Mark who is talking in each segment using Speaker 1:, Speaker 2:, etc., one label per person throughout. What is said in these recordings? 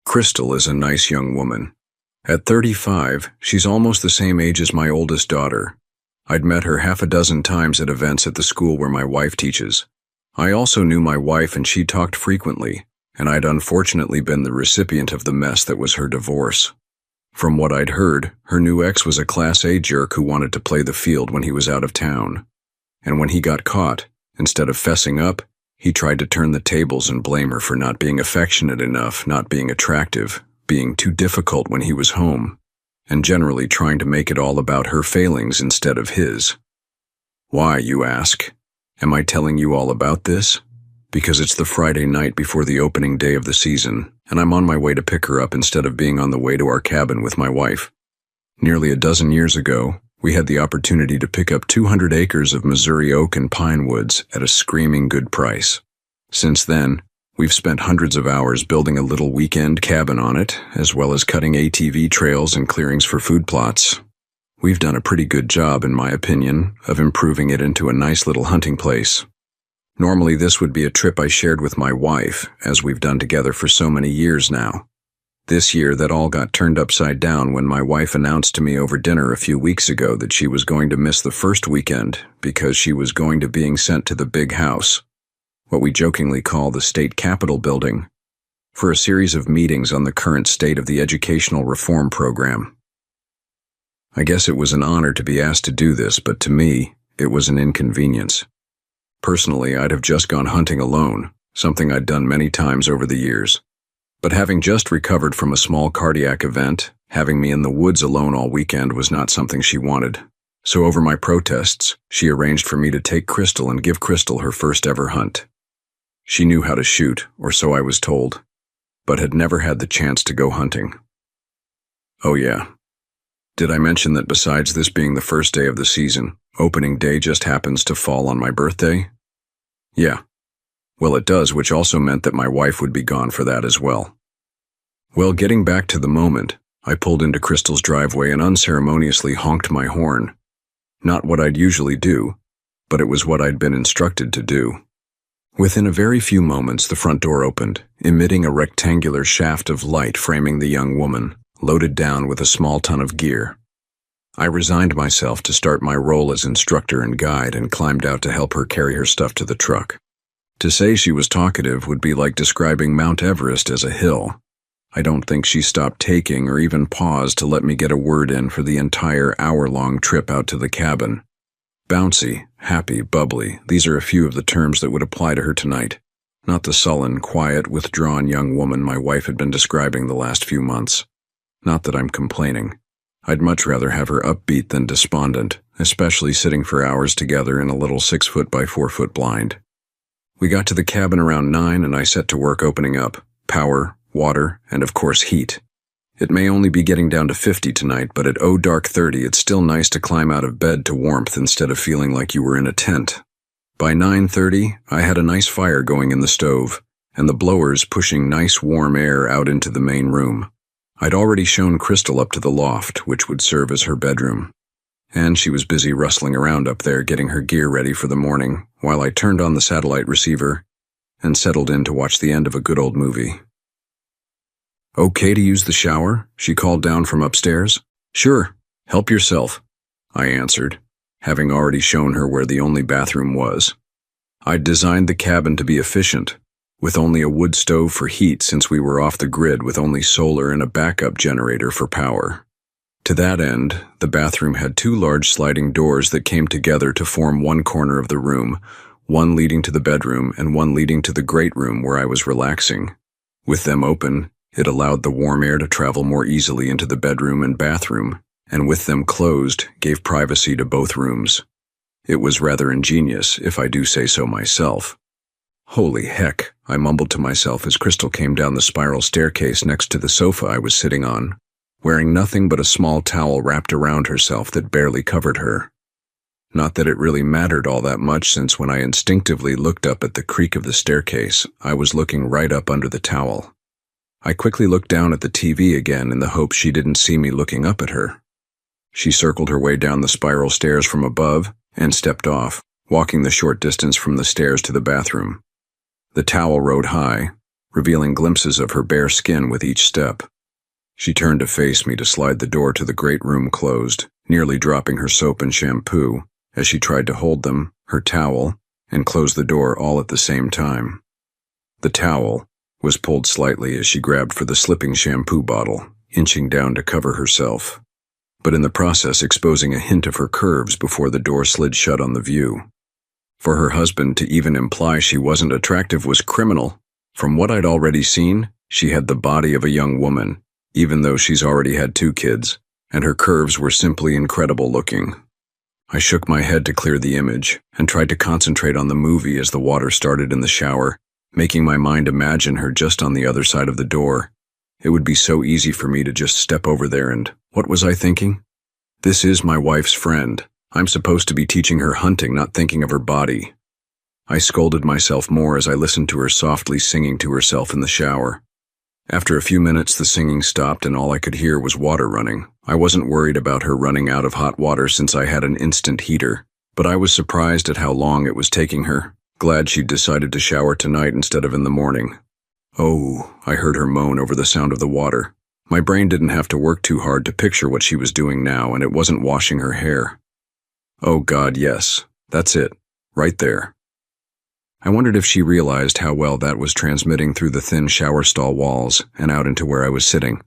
Speaker 1: Crystal is a nice young woman. At 35, she's almost the same age as my oldest daughter. I'd met her half a dozen times at events at the school where my wife teaches. I also knew my wife and she talked frequently, and I'd unfortunately been the recipient of the mess that was her divorce. From what I'd heard, her new ex was a Class A jerk who wanted to play the field when he was out of town. And when he got caught, instead of fessing up, he tried to turn the tables and blame her for not being affectionate enough, not being attractive, being too difficult when he was home, and generally trying to make it all about her failings instead of his. Why, you ask? Am I telling you all about this? Because it's the Friday night before the opening day of the season, and I'm on my way to pick her up instead of being on the way to our cabin with my wife. Nearly a dozen years ago, we had the opportunity to pick up 200 acres of Missouri oak and pine woods at a screaming good price. Since then, we've spent hundreds of hours building a little weekend cabin on it, as well as cutting ATV trails and clearings for food plots. We've done a pretty good job, in my opinion, of improving it into a nice little hunting place. Normally this would be a trip I shared with my wife, as we've done together for so many years now. This year, that all got turned upside down when my wife announced to me over dinner a few weeks ago that she was going to miss the first weekend because she was going to being sent to the big house, what we jokingly call the state capitol building, for a series of meetings on the current state of the educational reform program. I guess it was an honor to be asked to do this, but to me, it was an inconvenience. Personally, I'd have just gone hunting alone, something I'd done many times over the years. But having just recovered from a small cardiac event, having me in the woods alone all weekend was not something she wanted. So over my protests, she arranged for me to take Crystal and give Crystal her first ever hunt. She knew how to shoot, or so I was told, but had never had the chance to go hunting. Oh yeah. Did I mention that besides this being the first day of the season, opening day just happens to fall on my birthday? Yeah. Well, it does, which also meant that my wife would be gone for that as well. Well, getting back to the moment, I pulled into Crystal's driveway and unceremoniously honked my horn. Not what I'd usually do, but it was what I'd been instructed to do. Within a very few moments, the front door opened, emitting a rectangular shaft of light framing the young woman, loaded down with a small ton of gear. I resigned myself to start my role as instructor and guide and climbed out to help her carry her stuff to the truck. To say she was talkative would be like describing Mount Everest as a hill. I don't think she stopped taking or even paused to let me get a word in for the entire hour-long trip out to the cabin. Bouncy, happy, bubbly, these are a few of the terms that would apply to her tonight, not the sullen, quiet, withdrawn young woman my wife had been describing the last few months. Not that I'm complaining. I'd much rather have her upbeat than despondent, especially sitting for hours together in a little 6-foot by 4-foot blind. We got to the cabin around 9 and I set to work opening up. Power, water, and of course heat. It may only be getting down to 50 tonight, but at dark 30 it's still nice to climb out of bed to warmth instead of feeling like you were in a tent. By 9:30, I had a nice fire going in the stove, and the blowers pushing nice warm air out into the main room. I'd already shown Crystal up to the loft, which would serve as her bedroom. And she was busy rustling around up there getting her gear ready for the morning, while I turned on the satellite receiver and settled in to watch the end of a good old movie. "Okay to use the shower?" she called down from upstairs. "Sure, help yourself," I answered, having already shown her where the only bathroom was. I'd designed the cabin to be efficient, with only a wood stove for heat since we were off the grid with only solar and a backup generator for power. To that end, the bathroom had 2 large sliding doors that came together to form one corner of the room, one leading to the bedroom and one leading to the great room where I was relaxing. With them open, it allowed the warm air to travel more easily into the bedroom and bathroom, and with them closed, gave privacy to both rooms. It was rather ingenious, if I do say so myself. Holy heck, I mumbled to myself as Crystal came down the spiral staircase next to the sofa I was sitting on, wearing nothing but a small towel wrapped around herself that barely covered her. Not that it really mattered all that much, since when I instinctively looked up at the creak of the staircase, I was looking right up under the towel. I quickly looked down at the TV again in the hope she didn't see me looking up at her. She circled her way down the spiral stairs from above and stepped off, walking the short distance from the stairs to the bathroom. The towel rode high, revealing glimpses of her bare skin with each step. She turned to face me to slide the door to the great room closed, nearly dropping her soap and shampoo as she tried to hold them, her towel, and close the door all at the same time. The towel was pulled slightly as she grabbed for the slipping shampoo bottle, inching down to cover herself, but in the process exposing a hint of her curves before the door slid shut on the view. For her husband to even imply she wasn't attractive was criminal. From what I'd already seen, she had the body of a young woman, even though she's already had 2 kids, and her curves were simply incredible looking. I shook my head to clear the image and tried to concentrate on the movie as the water started in the shower, making my mind imagine her just on the other side of the door. It would be so easy for me to just step over there and, what was I thinking? This is my wife's friend. I'm supposed to be teaching her hunting, not thinking of her body. I scolded myself more as I listened to her softly singing to herself in the shower. After a few minutes, the singing stopped and all I could hear was water running. I wasn't worried about her running out of hot water since I had an instant heater, but I was surprised at how long it was taking her. Glad she'd decided to shower tonight instead of in the morning. Oh, I heard her moan over the sound of the water. My brain didn't have to work too hard to picture what she was doing now, and it wasn't washing her hair. Oh God, yes. That's it. Right there. I wondered if she realized how well that was transmitting through the thin shower stall walls and out into where I was sitting.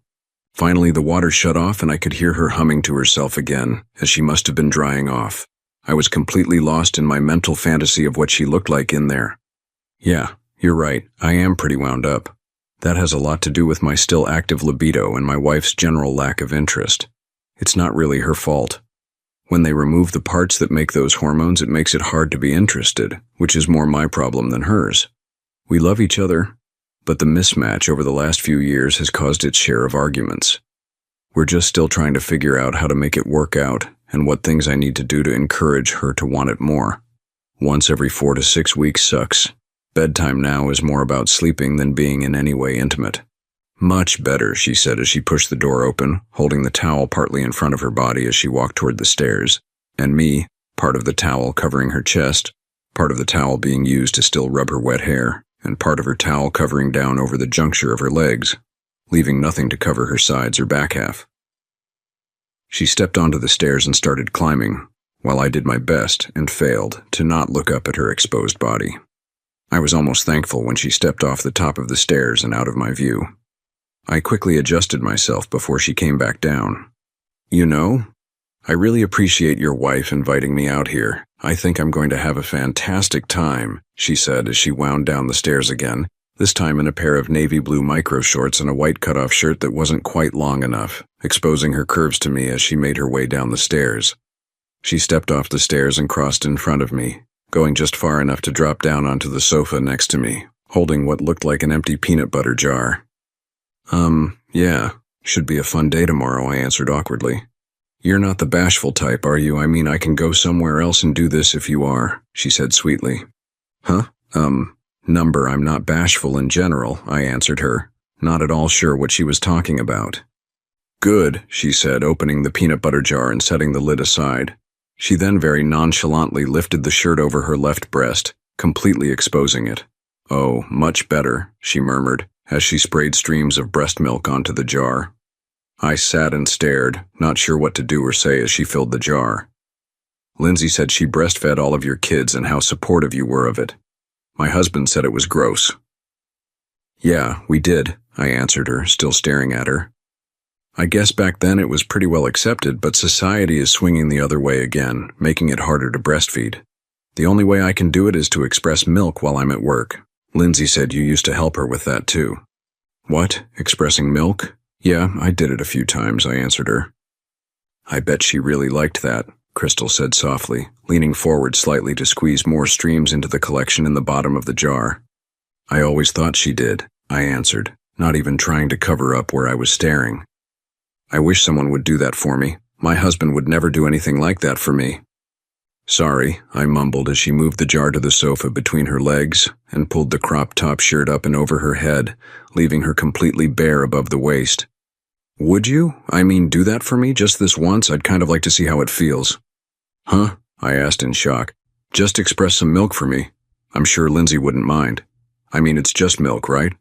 Speaker 1: Finally, the water shut off and I could hear her humming to herself again, as she must have been drying off. I was completely lost in my mental fantasy of what she looked like in there. Yeah, you're right, I am pretty wound up. That has a lot to do with my still active libido and my wife's general lack of interest. It's not really her fault. When they remove the parts that make those hormones, it makes it hard to be interested, which is more my problem than hers. We love each other, but the mismatch over the last few years has caused its share of arguments. We're just still trying to figure out how to make it work out and what things I need to do to encourage her to want it more. Once every 4 to 6 weeks sucks. Bedtime now is more about sleeping than being in any way intimate. Much better, she said as she pushed the door open, holding the towel partly in front of her body as she walked toward the stairs, and me, part of the towel covering her chest, part of the towel being used to still rub her wet hair, and part of her towel covering down over the juncture of her legs, leaving nothing to cover her sides or back half. She stepped onto the stairs and started climbing, while I did my best and failed to not look up at her exposed body. I was almost thankful when she stepped off the top of the stairs and out of my view. I quickly adjusted myself before she came back down. You know, I really appreciate your wife inviting me out here. I think I'm going to have a fantastic time, she said as she wound down the stairs again, this time in a pair of navy blue micro shorts and a white cutoff shirt that wasn't quite long enough, exposing her curves to me as she made her way down the stairs. She stepped off the stairs and crossed in front of me, going just far enough to drop down onto the sofa next to me, holding what looked like an empty peanut butter jar. Yeah, should be a fun day tomorrow, I answered awkwardly. You're not the bashful type, are you? I mean, I can go somewhere else and do this if you are, she said sweetly. Huh? Number, I'm not bashful in general, I answered her, not at all sure what she was talking about. Good, she said, opening the peanut butter jar and setting the lid aside. She then very nonchalantly lifted the shirt over her left breast, completely exposing it. Oh, much better, she murmured, as she sprayed streams of breast milk onto the jar. I sat and stared, not sure what to do or say as she filled the jar. Lindsay said she breastfed all of your kids and how supportive you were of it. My husband said it was gross. Yeah, we did, I answered her, still staring at her. I guess back then it was pretty well accepted, but society is swinging the other way again, making it harder to breastfeed. The only way I can do it is to express milk while I'm at work. Lindsay said you used to help her with that too. What? Expressing milk? Yeah, I did it a few times, I answered her. I bet she really liked that, Crystal said softly, leaning forward slightly to squeeze more streams into the collection in the bottom of the jar. I always thought she did, I answered, not even trying to cover up where I was staring. I wish someone would do that for me. My husband would never do anything like that for me. Sorry, I mumbled as she moved the jar to the sofa between her legs and pulled the crop top shirt up and over her head, leaving her completely bare above the waist. Would you? I mean, do that for me just this once? I'd kind of like to see how it feels. Huh? I asked in shock. Just express some milk for me. I'm sure Lindsay wouldn't mind. I mean, it's just milk, right?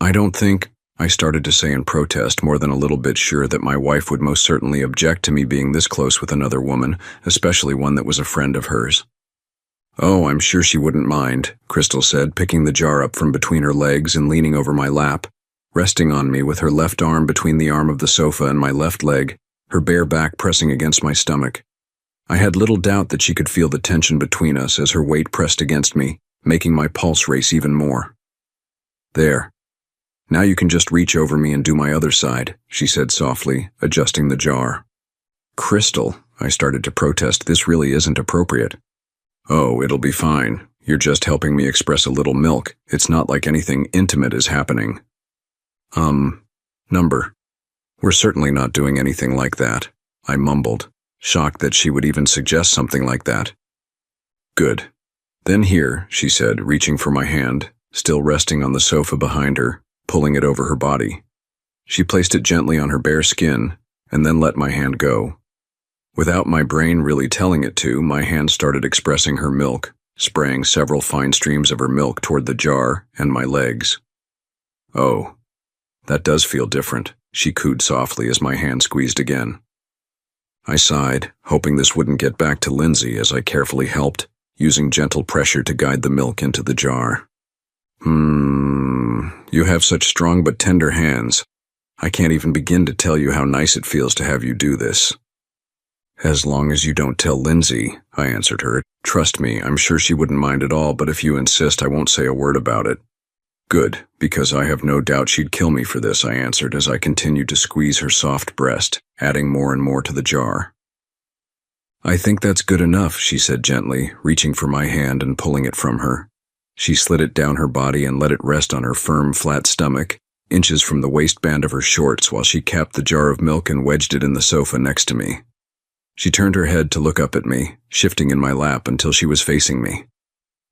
Speaker 1: I don't think, I started to say in protest, more than a little bit sure that my wife would most certainly object to me being this close with another woman, especially one that was a friend of hers. Oh, I'm sure she wouldn't mind, Crystal said, picking the jar up from between her legs and leaning over my lap, resting on me with her left arm between the arm of the sofa and my left leg, her bare back pressing against my stomach. I had little doubt that she could feel the tension between us as her weight pressed against me, making my pulse race even more. There. Now you can just reach over me and do my other side, she said softly, adjusting the jar. Crystal, I started to protest, this really isn't appropriate. Oh, it'll be fine. You're just helping me express a little milk. It's not like anything intimate is happening. Number. We're certainly not doing anything like that, I mumbled, shocked that she would even suggest something like that. Good. Then here, she said, reaching for my hand, still resting on the sofa behind her, pulling it over her body. She placed it gently on her bare skin, and then let my hand go. Without my brain really telling it to, my hand started expressing her milk, spraying several fine streams of her milk toward the jar and my legs. Oh, that does feel different, she cooed softly as my hand squeezed again. I sighed, hoping this wouldn't get back to Lindsay as I carefully helped, using gentle pressure to guide the milk into the jar. You have such strong but tender hands. I can't even begin to tell you how nice it feels to have you do this. As long as you don't tell Lindsay, I answered her. Trust me, I'm sure she wouldn't mind at all, but if you insist, I won't say a word about it. Good, because I have no doubt she'd kill me for this, I answered as I continued to squeeze her soft breast, adding more and more to the jar. I think that's good enough, she said gently, reaching for my hand and pulling it from her. She slid it down her body and let it rest on her firm, flat stomach, inches from the waistband of her shorts while she capped the jar of milk and wedged it in the sofa next to me. She turned her head to look up at me, shifting in my lap until she was facing me.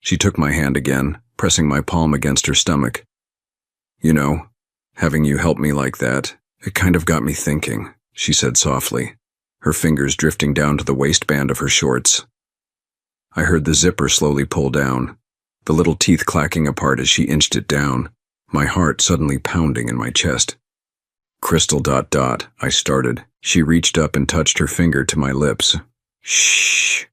Speaker 1: She took my hand again, pressing my palm against her stomach. You know, having you help me like that, it kind of got me thinking, she said softly, her fingers drifting down to the waistband of her shorts. I heard the zipper slowly pull down, the little teeth clacking apart as she inched it down, my heart suddenly pounding in my chest. Crystal ... I started. She reached up and touched her finger to my lips. Shh.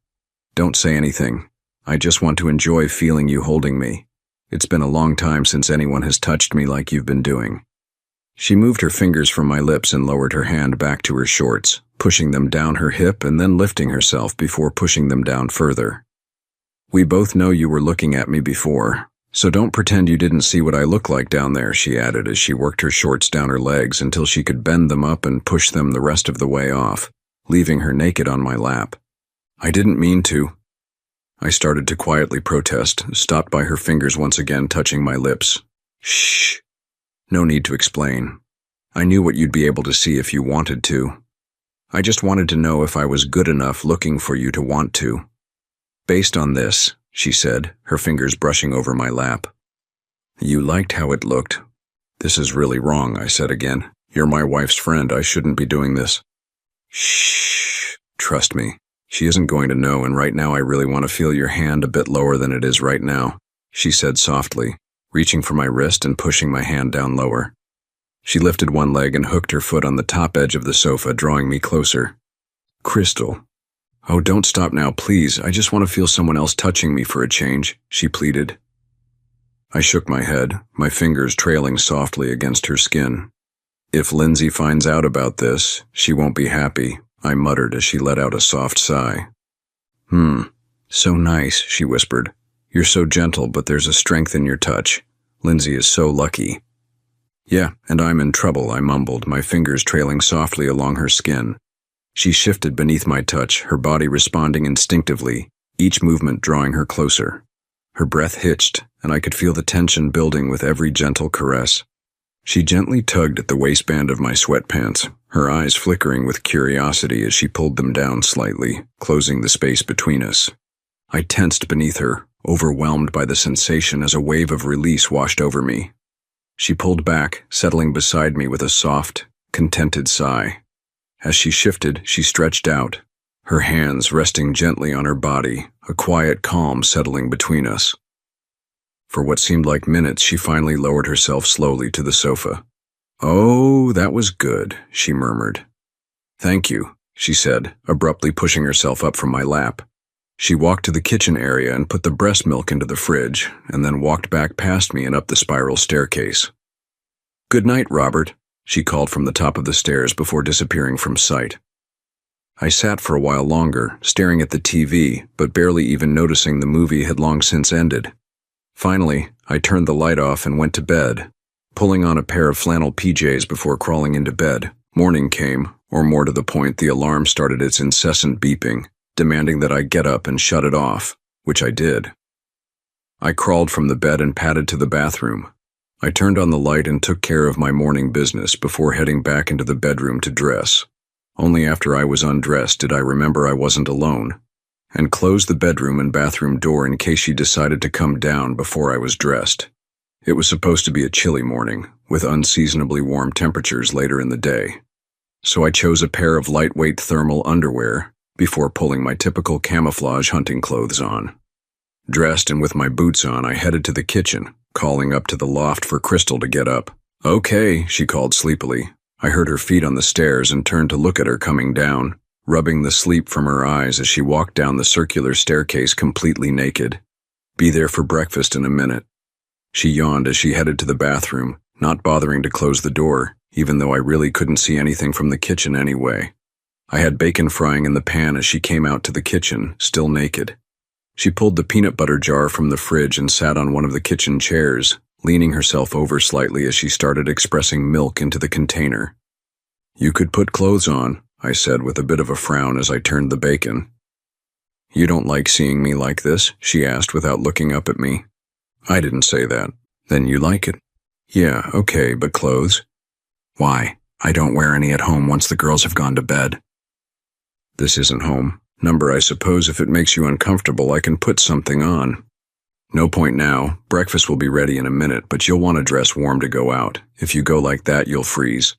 Speaker 1: Don't say anything. I just want to enjoy feeling you holding me. It's been a long time since anyone has touched me like you've been doing. She moved her fingers from my lips and lowered her hand back to her shorts, pushing them down her hip and then lifting herself before pushing them down further. We both know you were looking at me before, so don't pretend you didn't see what I look like down there, she added as she worked her shorts down her legs until she could bend them up and push them the rest of the way off, leaving her naked on my lap. I didn't mean to. I started to quietly protest, stopped by her fingers once again touching my lips. Shh. No need to explain. I knew what you'd be able to see if you wanted to. I just wanted to know if I was good enough looking for you to want to. Based on this, she said, her fingers brushing over my lap. You liked how it looked. This is really wrong, I said again. You're my wife's friend. I shouldn't be doing this. Shh. Trust me. She isn't going to know, and right now I really want to feel your hand a bit lower than it is right now, she said softly, reaching for my wrist and pushing my hand down lower. She lifted one leg and hooked her foot on the top edge of the sofa, drawing me closer. Crystal. Oh, don't stop now, please. I just want to feel someone else touching me for a change, she pleaded. I shook my head, my fingers trailing softly against her skin. If Lindsay finds out about this, she won't be happy, I muttered as she let out a soft sigh. So nice, she whispered. You're so gentle, but there's a strength in your touch. Lindsay is so lucky. Yeah, and I'm in trouble, I mumbled, my fingers trailing softly along her skin. She shifted beneath my touch, her body responding instinctively, each movement drawing her closer. Her breath hitched, and I could feel the tension building with every gentle caress. She gently tugged at the waistband of my sweatpants, her eyes flickering with curiosity as she pulled them down slightly, closing the space between us. I tensed beneath her, overwhelmed by the sensation as a wave of release washed over me. She pulled back, settling beside me with a soft, contented sigh. As she shifted, she stretched out, her hands resting gently on her body, a quiet calm settling between us. For what seemed like minutes, she finally lowered herself slowly to the sofa. "Oh, that was good," she murmured. "Thank you," she said, abruptly pushing herself up from my lap. She walked to the kitchen area and put the breast milk into the fridge, and then walked back past me and up the spiral staircase. "Good night, Robert," she called from the top of the stairs before disappearing from sight. I sat for a while longer, staring at the TV, but barely even noticing the movie had long since ended. Finally, I turned the light off and went to bed, pulling on a pair of flannel PJs before crawling into bed. Morning came, or more to the point, the alarm started its incessant beeping, demanding that I get up and shut it off, which I did. I crawled from the bed and padded to the bathroom. I turned on the light and took care of my morning business before heading back into the bedroom to dress. Only after I was undressed did I remember I wasn't alone, and closed the bedroom and bathroom door in case she decided to come down before I was dressed. It was supposed to be a chilly morning, with unseasonably warm temperatures later in the day. So I chose a pair of lightweight thermal underwear before pulling my typical camouflage hunting clothes on. Dressed and with my boots on, I headed to the kitchen, calling up to the loft for Crystal to get up. "Okay," she called sleepily. I heard her feet on the stairs and turned to look at her coming down, rubbing the sleep from her eyes as she walked down the circular staircase completely naked. "Be there for breakfast in a minute." She yawned as she headed to the bathroom, not bothering to close the door, even though I really couldn't see anything from the kitchen anyway. I had bacon frying in the pan as she came out to the kitchen, still naked. She pulled the peanut butter jar from the fridge and sat on one of the kitchen chairs, leaning herself over slightly as she started expressing milk into the container. "You could put clothes on," I said with a bit of a frown as I turned the bacon. "You don't like seeing me like this?" she asked without looking up at me. "I didn't say that." "Then you like it?" "Yeah, okay, but clothes?" "Why? I don't wear any at home once the girls have gone to bed." "This isn't home. Number, I suppose if it makes you uncomfortable, I can put something on." "No point now. Breakfast will be ready in a minute, but you'll want to dress warm to go out. If you go like that, you'll freeze."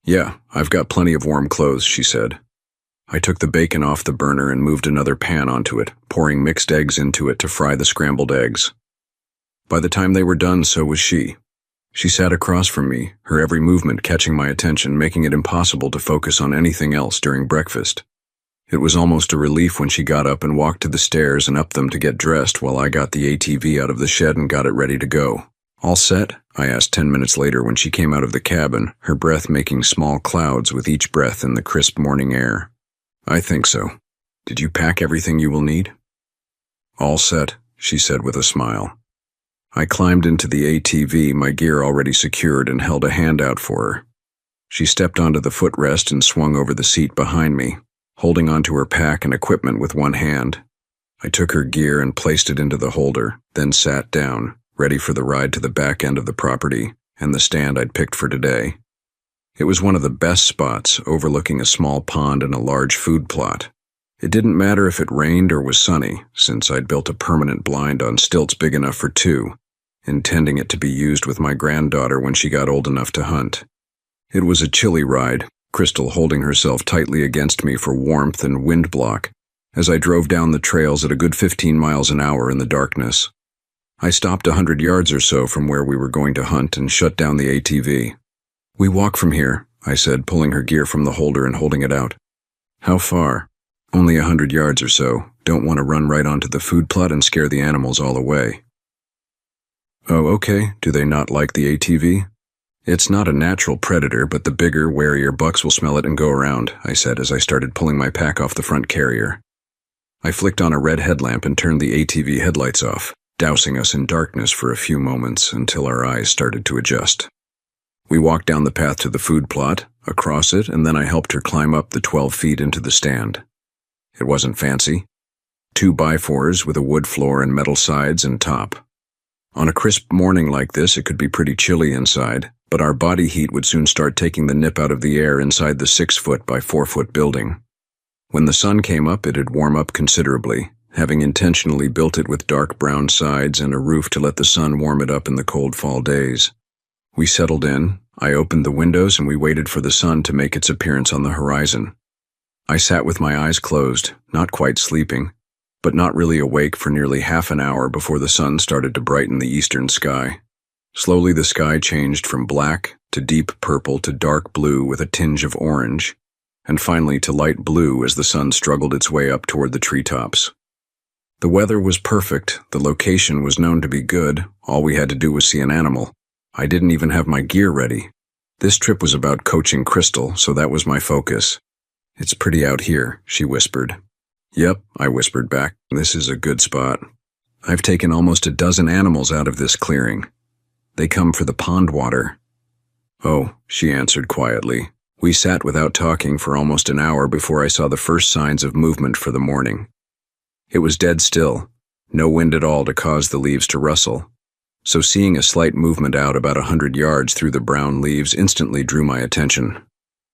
Speaker 1: "Yeah, I've got plenty of warm clothes," she said. I took the bacon off the burner and moved another pan onto it, pouring mixed eggs into it to fry the scrambled eggs. By the time they were done, so was she. She sat across from me, her every movement catching my attention, making it impossible to focus on anything else during breakfast. It was almost a relief when she got up and walked to the stairs and up them to get dressed while I got the ATV out of the shed and got it ready to go. "All set?" I asked 10 minutes later when she came out of the cabin, her breath making small clouds with each breath in the crisp morning air. "I think so. Did you pack everything you will need?" "All set," she said with a smile. I climbed into the ATV, my gear already secured, and held a hand out for her. She stepped onto the footrest and swung over the seat behind me, holding onto her pack and equipment with one hand. I took her gear and placed it into the holder, then sat down, ready for the ride to the back end of the property and the stand I'd picked for today. It was one of the best spots, overlooking a small pond and a large food plot. It didn't matter if it rained or was sunny, since I'd built a permanent blind on stilts big enough for two, intending it to be used with my granddaughter when she got old enough to hunt. It was a chilly ride, Crystal holding herself tightly against me for warmth and wind block, as I drove down the trails at a good 15 miles an hour in the darkness. I stopped 100 yards or so from where we were going to hunt and shut down the ATV. "We walk from here," I said, pulling her gear from the holder and holding it out. "How far?" "Only 100 yards or so. Don't want to run right onto the food plot and scare the animals all away." "Oh, okay. Do they not like the ATV?" "It's not a natural predator, but the bigger, warier bucks will smell it and go around," I said as I started pulling my pack off the front carrier. I flicked on a red headlamp and turned the ATV headlights off, dousing us in darkness for a few moments until our eyes started to adjust. We walked down the path to the food plot, across it, and then I helped her climb up the 12 feet into the stand. It wasn't fancy. 2x4s with a wood floor and metal sides and top. On a crisp morning like this, it could be pretty chilly inside, but our body heat would soon start taking the nip out of the air inside the 6-foot by 4-foot building. When the sun came up, it'd warm up considerably, having intentionally built it with dark brown sides and a roof to let the sun warm it up in the cold fall days. We settled in, I opened the windows, and we waited for the sun to make its appearance on the horizon. I sat with my eyes closed, not quite sleeping, but not really awake for nearly half an hour before the sun started to brighten the eastern sky. Slowly the sky changed from black to deep purple to dark blue with a tinge of orange, and finally to light blue as the sun struggled its way up toward the treetops. The weather was perfect, the location was known to be good, all we had to do was see an animal. I didn't even have my gear ready. This trip was about coaching Crystal, so that was my focus. "It's pretty out here," she whispered. "Yep," I whispered back. "This is a good spot. I've taken almost a dozen animals out of this clearing. They come for the pond water." "Oh," she answered quietly. We sat without talking for almost an hour before I saw the first signs of movement for the morning. It was dead still, no wind at all to cause the leaves to rustle, so seeing a slight movement out about 100 yards through the brown leaves instantly drew my attention.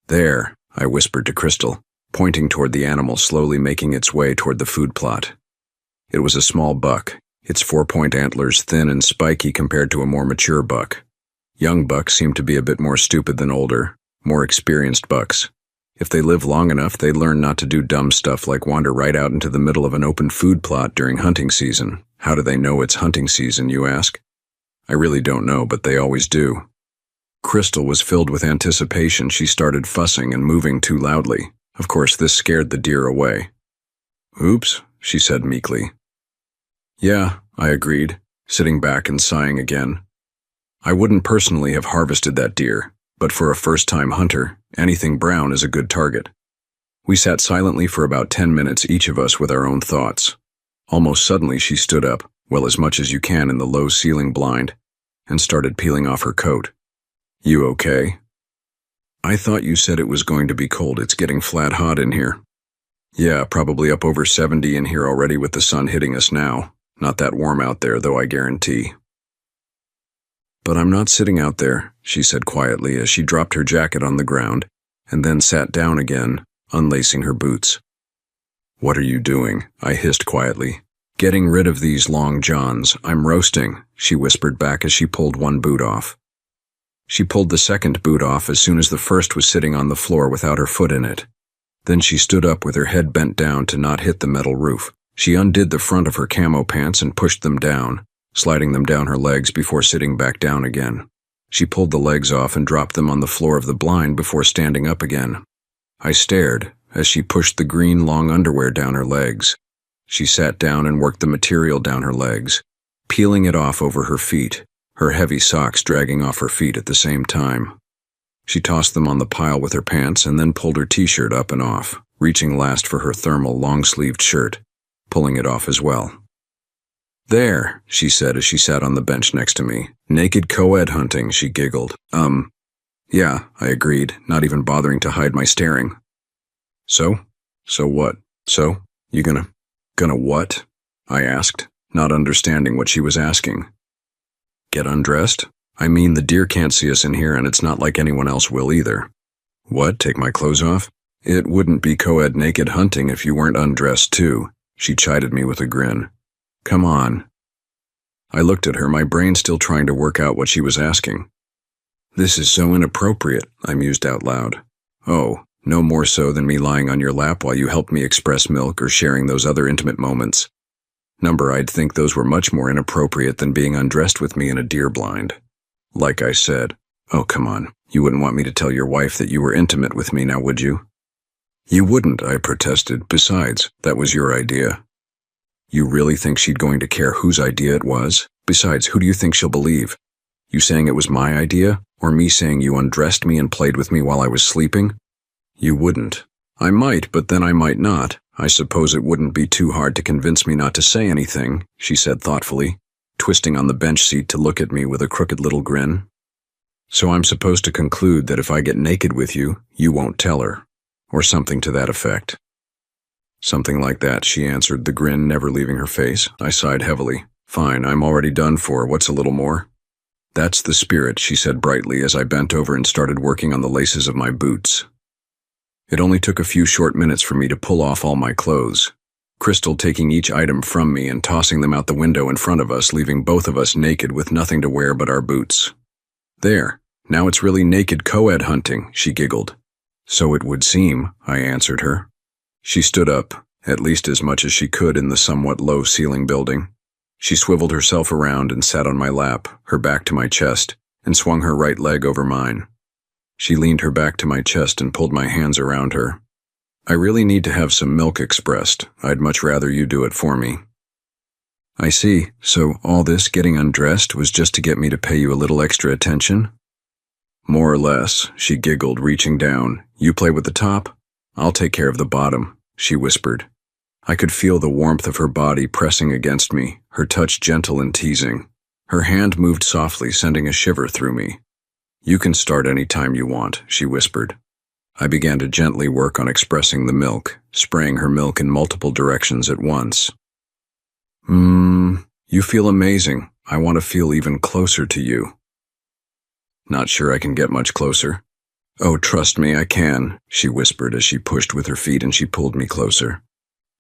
Speaker 1: "There," I whispered to Crystal, pointing toward the animal slowly making its way toward the food plot. It was a small buck, its 4-point antlers thin and spiky compared to a more mature buck. Young bucks seemed to be a bit more stupid than older, more experienced bucks. If they live long enough, they learn not to do dumb stuff like wander right out into the middle of an open food plot during hunting season. How do they know it's hunting season, you ask? I really don't know, but they always do. Crystal was filled with anticipation. She started fussing and moving too loudly. Of course, this scared the deer away. "Oops," she said meekly. "Yeah," I agreed, sitting back and sighing again. I wouldn't personally have harvested that deer, but for a first-time hunter, anything brown is a good target. We sat silently for about 10 minutes, each of us with our own thoughts. Almost suddenly she stood up, well, as much as you can in the low ceiling blind, and started peeling off her coat. "You okay?" "I thought you said it was going to be cold. It's getting flat hot in here." "Yeah, probably up over 70 in here already with the sun hitting us now. Not that warm out there, though, I guarantee." "But I'm not sitting out there," she said quietly as she dropped her jacket on the ground and then sat down again, unlacing her boots. "What are you doing?" I hissed quietly. "Getting rid of these long johns. I'm roasting," she whispered back as she pulled one boot off. She pulled the second boot off as soon as the first was sitting on the floor without her foot in it. Then she stood up with her head bent down to not hit the metal roof. She undid the front of her camo pants and pushed them down, sliding them down her legs before sitting back down again. She pulled the legs off and dropped them on the floor of the blind before standing up again. I stared as she pushed the green long underwear down her legs. She sat down and worked the material down her legs, peeling it off over her feet, her heavy socks dragging off her feet at the same time. She tossed them on the pile with her pants and then pulled her t-shirt up and off, reaching last for her thermal long-sleeved shirt, pulling it off as well. "There," she said as she sat on the bench next to me. "Naked co-ed hunting," she giggled. Yeah, I agreed, not even bothering to hide my staring. So? So what? So? You gonna what?" I asked, not understanding what she was asking. "Get undressed? I mean, the deer can't see us in here and it's not like anyone else will either." "What, take my clothes off?" "It wouldn't be co-ed naked hunting if you weren't undressed too," she chided me with a grin. "Come on." I looked at her, my brain still trying to work out what she was asking. "This is so inappropriate," I mused out loud. "Oh, no more so than me lying on your lap while you helped me express milk or sharing those other intimate moments. I'd think those were much more inappropriate than being undressed with me in a deer blind. Like I said, oh come on, you wouldn't want me to tell your wife that you were intimate with me now, would you?" "You wouldn't," I protested. "Besides, that was your idea." "You really think she'd going to care whose idea it was? Besides, who do you think she'll believe? You saying it was my idea, or me saying you undressed me and played with me while I was sleeping?" "You wouldn't." "I might, but then I might not. I suppose it wouldn't be too hard to convince me not to say anything," she said thoughtfully, twisting on the bench seat to look at me with a crooked little grin. "So I'm supposed to conclude that if I get naked with you, you won't tell her, or something to that effect." "Something like that," she answered, the grin never leaving her face. I sighed heavily. "Fine, I'm already done for. What's a little more?" "That's the spirit," she said brightly as I bent over and started working on the laces of my boots. It only took a few short minutes for me to pull off all my clothes, Crystal taking each item from me and tossing them out the window in front of us, leaving both of us naked with nothing to wear but our boots. "There, now it's really naked co-ed hunting," she giggled. "So it would seem," I answered her. She stood up, at least as much as she could in the somewhat low-ceiling building. She swiveled herself around and sat on my lap, her back to my chest, and swung her right leg over mine. She leaned her back to my chest and pulled my hands around her. I really need to have some milk expressed. I'd much rather you do it for me. I see. So all this getting undressed was just to get me to pay you a little extra attention? More or less, she giggled, reaching down. You play with the top? I'll take care of the bottom, she whispered. I could feel the warmth of her body pressing against me, her touch gentle and teasing. Her hand moved softly, sending a shiver through me. You can start any time you want, she whispered. I began to gently work on expressing the milk, spraying her milk in multiple directions at once. You feel amazing. I want to feel even closer to you. Not sure I can get much closer. Oh, trust me, I can, she whispered as she pushed with her feet and she pulled me closer.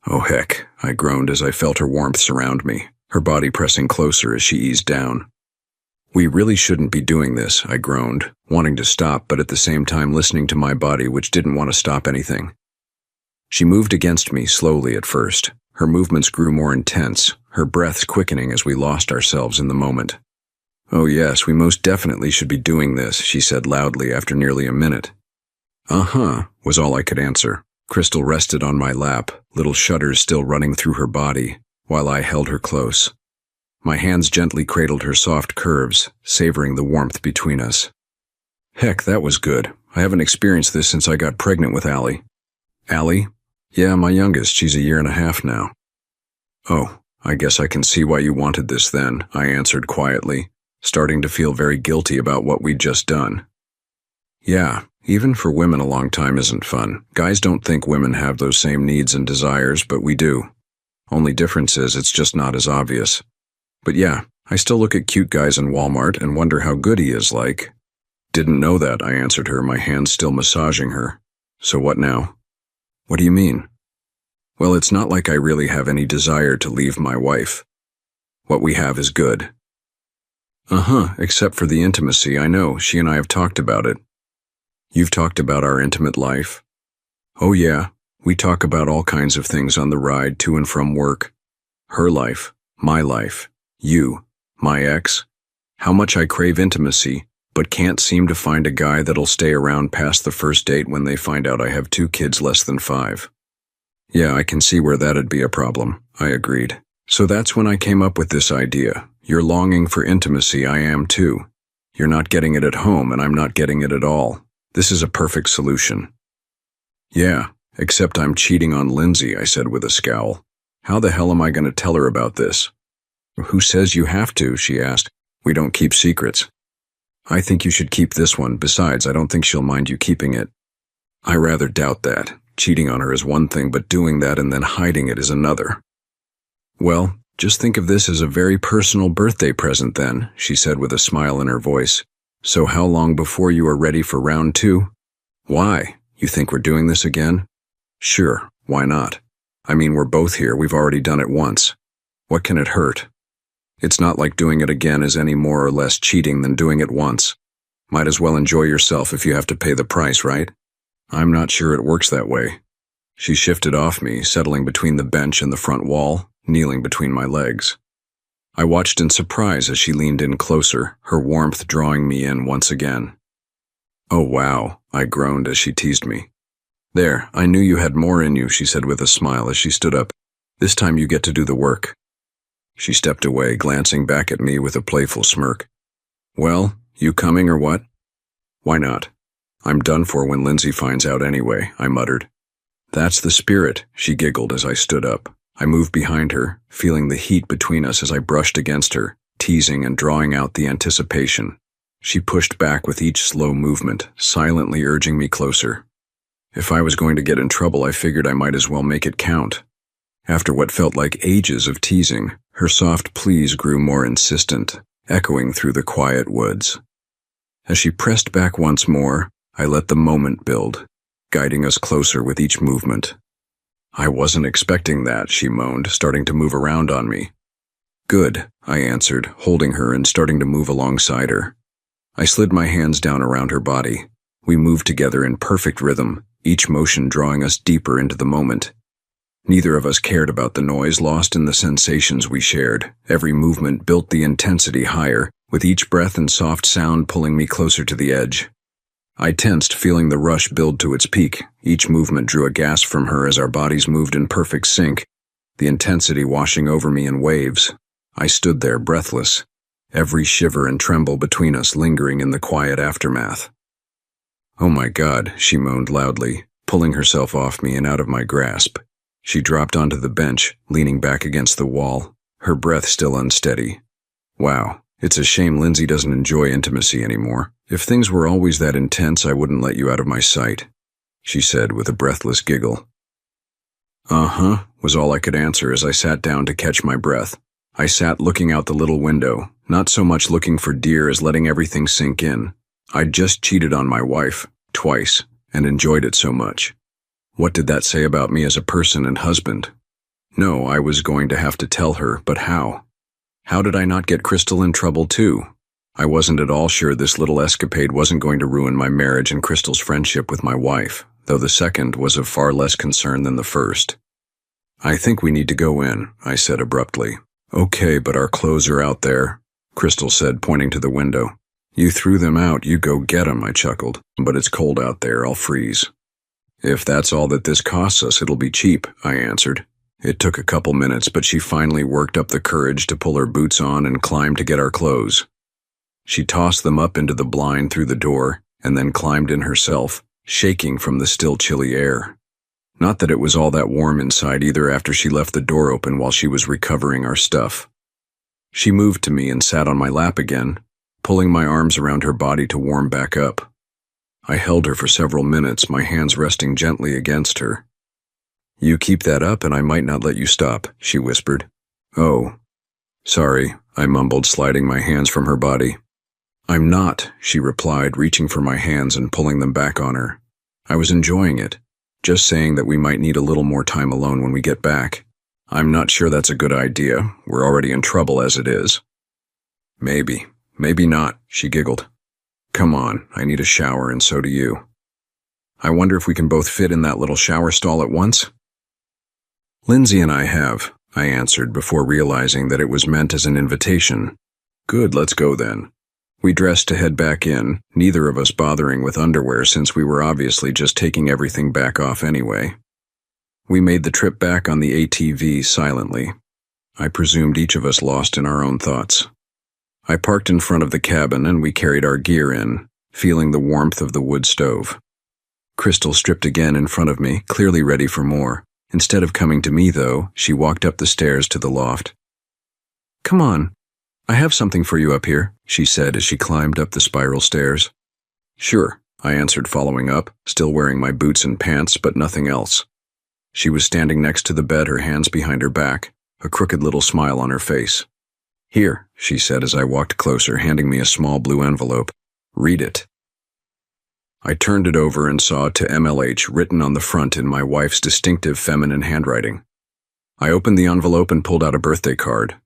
Speaker 1: Oh heck, I groaned as I felt her warmth surround me, her body pressing closer as she eased down. We really shouldn't be doing this, I groaned, wanting to stop but at the same time listening to my body which didn't want to stop anything. She moved against me slowly at first. Her movements grew more intense, her breaths quickening as we lost ourselves in the moment. Oh yes, we most definitely should be doing this, she said loudly after nearly a minute. Uh-huh, was all I could answer. Crystal rested on my lap, little shudders still running through her body, while I held her close. My hands gently cradled her soft curves, savoring the warmth between us. Heck, that was good. I haven't experienced this since I got pregnant with Allie. Allie? Yeah, my youngest. She's 1.5 years now. Oh, I guess I can see why you wanted this then, I answered quietly, starting to feel very guilty about what we'd just done. Yeah, even for women a long time isn't fun. Guys don't think women have those same needs and desires, but we do. Only difference is it's just not as obvious. But yeah, I still look at cute guys in Walmart and wonder how good he is like. Didn't know that, I answered her, my hands still massaging her. So what now? What do you mean? Well, it's not like I really have any desire to leave my wife. What we have is good. Except for the intimacy, I know, she and I have talked about it. You've talked about our intimate life? Oh yeah, we talk about all kinds of things on the ride to and from work. Her life, my life, you, my ex. How much I crave intimacy, but can't seem to find a guy that'll stay around past the first date when they find out I have 2 kids less than 5. Yeah, I can see where that'd be a problem, I agreed. So that's when I came up with this idea. You're longing for intimacy, I am too. You're not getting it at home, and I'm not getting it at all. This is a perfect solution. Yeah, except I'm cheating on Lindsay, I said with a scowl. How the hell am I going to tell her about this? Who says you have to, she asked. We don't keep secrets. I think you should keep this one. Besides, I don't think she'll mind you keeping it. I rather doubt that. Cheating on her is one thing, but doing that and then hiding it is another. Well, just think of this as a very personal birthday present then, she said with a smile in her voice. So how long before you are ready for round 2? Why? You think we're doing this again? Sure, why not? I mean, we're both here, we've already done it once. What can it hurt? It's not like doing it again is any more or less cheating than doing it once. Might as well enjoy yourself if you have to pay the price, right? I'm not sure it works that way. She shifted off me, settling between the bench and the front wall, kneeling between my legs. I watched in surprise as she leaned in closer, her warmth drawing me in once again. Oh wow, I groaned as she teased me. There, I knew you had more in you, she said with a smile as she stood up. This time you get to do the work. She stepped away, glancing back at me with a playful smirk. Well, you coming or what? Why not? I'm done for when Lindsay finds out anyway, I muttered. That's the spirit, she giggled as I stood up. I moved behind her, feeling the heat between us as I brushed against her, teasing and drawing out the anticipation. She pushed back with each slow movement, silently urging me closer. If I was going to get in trouble, I figured I might as well make it count. After what felt like ages of teasing, her soft pleas grew more insistent, echoing through the quiet woods. As she pressed back once more, I let the moment build, guiding us closer with each movement. I wasn't expecting that, she moaned, starting to move around on me. Good, I answered, holding her and starting to move alongside her. I slid my hands down around her body. We moved together in perfect rhythm, each motion drawing us deeper into the moment. Neither of us cared about the noise, lost in the sensations we shared. Every movement built the intensity higher, with each breath and soft sound pulling me closer to the edge. I tensed, feeling the rush build to its peak. Each movement drew a gasp from her as our bodies moved in perfect sync, the intensity washing over me in waves. I stood there, breathless, every shiver and tremble between us lingering in the quiet aftermath. "Oh my God," she moaned loudly, pulling herself off me and out of my grasp. She dropped onto the bench, leaning back against the wall, her breath still unsteady. "Wow, it's a shame Lindsay doesn't enjoy intimacy anymore. If things were always that intense, I wouldn't let you out of my sight," she said with a breathless giggle. "Uh-huh," was all I could answer as I sat down to catch my breath. I sat looking out the little window, not so much looking for deer as letting everything sink in. I'd just cheated on my wife, twice, and enjoyed it so much. What did that say about me as a person and husband? No, I was going to have to tell her, but how? How did I not get Crystal in trouble too? I wasn't at all sure this little escapade wasn't going to ruin my marriage and Crystal's friendship with my wife, though the second was of far less concern than the first. "I think we need to go in," I said abruptly. "Okay, but our clothes are out there," Crystal said, pointing to the window. "You threw them out, you go get 'em," I chuckled. "But it's cold out there, I'll freeze." "If that's all that this costs us, it'll be cheap," I answered. It took a couple minutes, but she finally worked up the courage to pull her boots on and climb to get our clothes. She tossed them up into the blind through the door, and then climbed in herself, shaking from the still chilly air. Not that it was all that warm inside either after she left the door open while she was recovering our stuff. She moved to me and sat on my lap again, pulling my arms around her body to warm back up. I held her for several minutes, my hands resting gently against her. "You keep that up and I might not let you stop," she whispered. "Oh, sorry," I mumbled, sliding my hands from her body. "I'm not," she replied, reaching for my hands and pulling them back on her. "I was enjoying it, just saying that we might need a little more time alone when we get back. I'm not sure that's a good idea. We're already in trouble as it is." Maybe not," she giggled. "Come on, I need a shower and so do you. I wonder if we can both fit in that little shower stall at once?" "Lindsay and I have," I answered before realizing that it was meant as an invitation. "Good, let's go then." We dressed to head back in, neither of us bothering with underwear since we were obviously just taking everything back off anyway. We made the trip back on the ATV silently. I presumed each of us lost in our own thoughts. I parked in front of the cabin and we carried our gear in, feeling the warmth of the wood stove. Crystal stripped again in front of me, clearly ready for more. Instead of coming to me, though, she walked up the stairs to the loft. "Come on, I have something for you up here," she said as she climbed up the spiral stairs. "Sure," I answered, following up, still wearing my boots and pants, but nothing else. She was standing next to the bed, her hands behind her back, a crooked little smile on her face. "Here," she said as I walked closer, handing me a small blue envelope. "Read it." I turned it over and saw "to MLH" written on the front in my wife's distinctive feminine handwriting. I opened the envelope and pulled out a birthday card.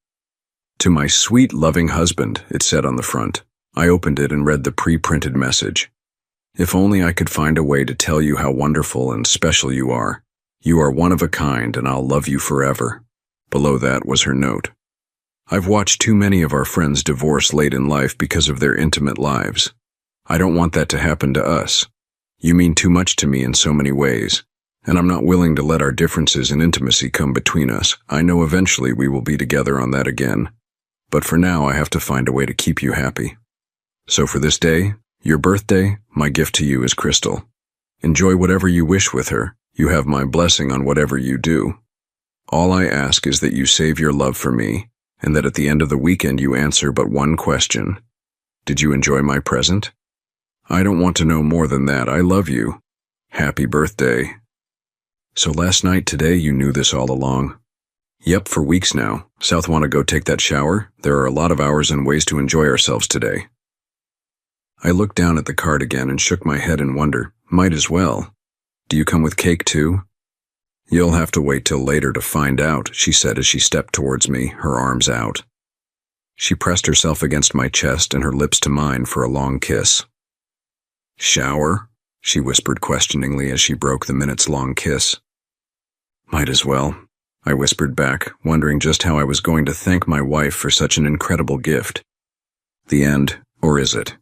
Speaker 1: "To my sweet, loving husband," it said on the front. I opened it and read the pre-printed message. "If only I could find a way to tell you how wonderful and special you are. You are one of a kind and I'll love you forever." Below that was her note. "I've watched too many of our friends divorce late in life because of their intimate lives. I don't want that to happen to us. You mean too much to me in so many ways, and I'm not willing to let our differences in intimacy come between us. I know eventually we will be together on that again, but for now I have to find a way to keep you happy. So for this day, your birthday, my gift to you is Crystal. Enjoy whatever you wish with her. You have my blessing on whatever you do. All I ask is that you save your love for me, and that at the end of the weekend you answer but one question. Did you enjoy my present? I don't want to know more than that. I love you. Happy birthday." "So last night today you knew this all along?" "Yep, for weeks now. South, want to go take that shower? There are a lot of hours and ways to enjoy ourselves today." I looked down at the card again and shook my head in wonder. Might as well. "Do you come with cake too?" "You'll have to wait till later to find out," she said as she stepped towards me, her arms out. She pressed herself against my chest and her lips to mine for a long kiss. "Shower?" she whispered questioningly as she broke the minutes-long kiss. Might as well, I whispered back, wondering just how I was going to thank my wife for such an incredible gift. The end, or is it?